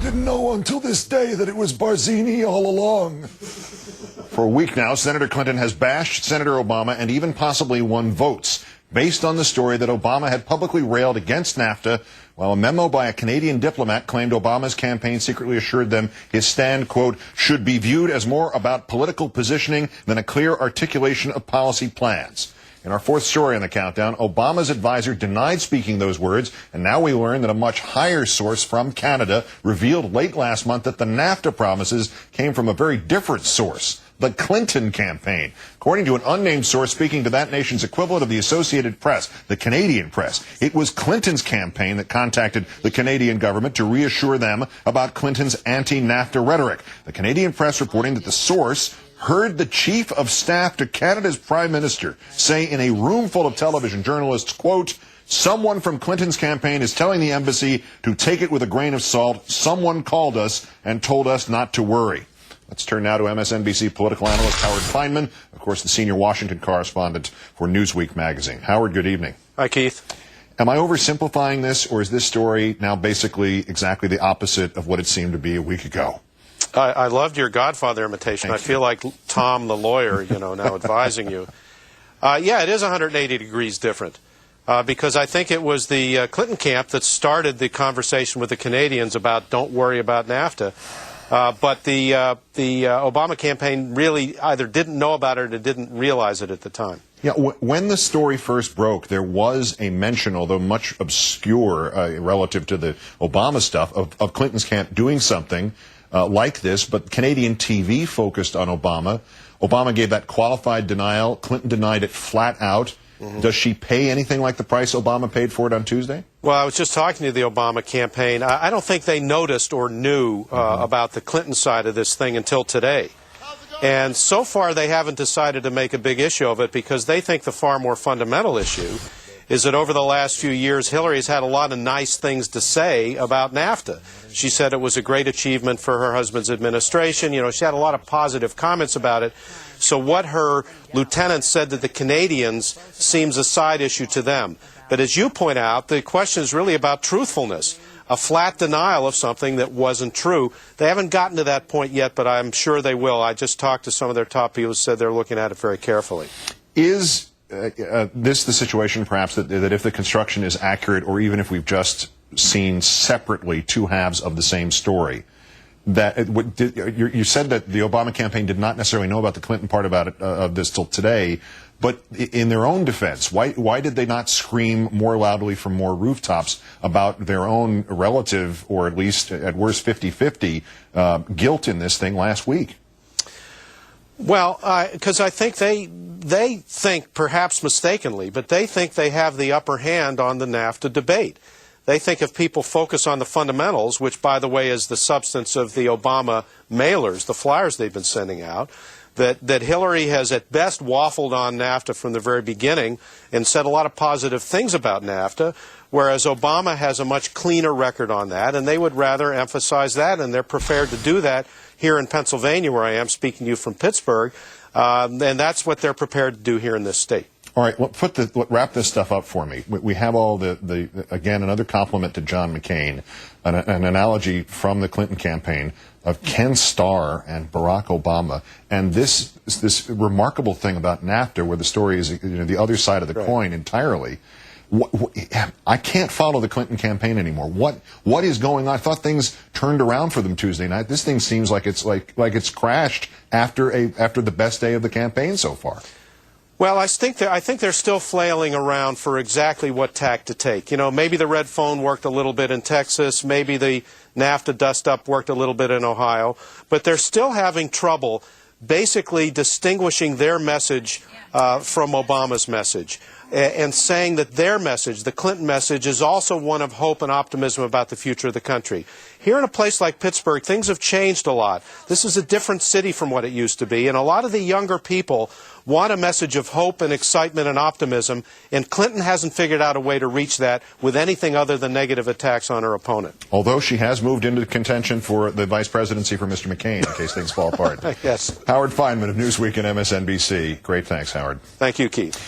didn't know until this day that it was Barzini all along. For a week now, Senator Clinton has bashed Senator Obama and even possibly won votes based on the story that Obama had publicly railed against NAFTA, while a memo by a Canadian diplomat claimed Obama's campaign secretly assured them his stand, quote, should be viewed as more about political positioning than a clear articulation of policy plans. In our fourth story on the countdown, Obama's advisor denied speaking those words, and now we learn that a much higher source from Canada revealed late last month that the NAFTA promises came from a very different source, the Clinton campaign. According to an unnamed source speaking to that nation's equivalent of the Associated Press, the Canadian press, it was Clinton's campaign that contacted the Canadian government to reassure them about Clinton's anti-NAFTA rhetoric. The Canadian press reporting that the source heard the chief of staff to Canada's prime minister say in a room full of television journalists, quote, someone from Clinton's campaign is telling the embassy to take it with a grain of salt. Someone called us and told us not to worry. Let's turn now to MSNBC political analyst Howard Fineman, of course, the senior Washington correspondent for Newsweek magazine. Howard, good evening. Hi, Keith. Am I oversimplifying this, or is this story now basically exactly the opposite of what it seemed to be a week ago? I loved your Godfather imitation. I feel like Tom the lawyer, now advising you. Yeah, it is 180 degrees different because I think it was the Clinton camp that started the conversation with the Canadians about don't worry about NAFTA. But the Obama campaign really either didn't know about it or didn't realize it at the time. Yeah, when the story first broke, there was a mention, although much obscure relative to the Obama stuff, of Clinton's camp doing something like this, but Canadian TV focused on Obama. Obama gave that qualified denial. Clinton denied it flat out. Mm-hmm. Does she pay anything like the price Obama paid for it on Tuesday? Well, I was just talking to the Obama campaign. I don't think they noticed or knew about the Clinton side of this thing until today. And so far they haven't decided to make a big issue of it because they think the far more fundamental issue is that over the last few years, Hillary has had a lot of nice things to say about NAFTA. She said it was a great achievement for her husband's administration. She had a lot of positive comments about it. So what her lieutenant said to the Canadians seems a side issue to them. But as you point out, the question is really about truthfulness, a flat denial of something that wasn't true. They haven't gotten to that point yet, but I'm sure they will. I just talked to some of their top people who said they're looking at it very carefully. Is this the situation, perhaps, that if the construction is accurate, or even if we've just seen separately two halves of the same story, that you said that the Obama campaign did not necessarily know about the Clinton part about it, of this till today, but in their own defense, why did they not scream more loudly from more rooftops about their own relative, or at least at worst 50-50 guilt in this thing last week? Well, because I think they think, perhaps mistakenly, but they think they have the upper hand on the NAFTA debate. They think if people focus on the fundamentals, which, by the way, is the substance of the Obama mailers, the flyers they've been sending out, that Hillary has at best waffled on NAFTA from the very beginning and said a lot of positive things about NAFTA, whereas Obama has a much cleaner record on that, and they would rather emphasize that, and they're prepared to do that here in Pennsylvania, where I am speaking to you from Pittsburgh, and that's what they're prepared to do here in this state. All right, well, wrap this stuff up for me. We have all again, another compliment to John McCain, an analogy from the Clinton campaign of Ken Starr and Barack Obama, and this remarkable thing about NAFTA, where the story is the other side of the coin entirely. I can't follow the Clinton campaign anymore. What is going on? I thought things turned around for them Tuesday night. This thing seems like it's crashed after the best day of the campaign so far. Well, I think they're still flailing around for exactly what tack to take. Maybe the red phone worked a little bit in Texas. Maybe the NAFTA dust-up worked a little bit in Ohio. But they're still having trouble basically distinguishing their message from Obama's message, and saying that their message, the Clinton message, is also one of hope and optimism about the future of the country. Here in a place like Pittsburgh, things have changed a lot. This is a different city from what it used to be, and a lot of the younger people want a message of hope and excitement and optimism, and Clinton hasn't figured out a way to reach that with anything other than negative attacks on her opponent. Although she has moved into contention for the vice presidency for Mr. McCain, in case things fall apart. Yes. Howard Fineman of Newsweek and MSNBC. Great thanks, Howard. Thank you, Keith.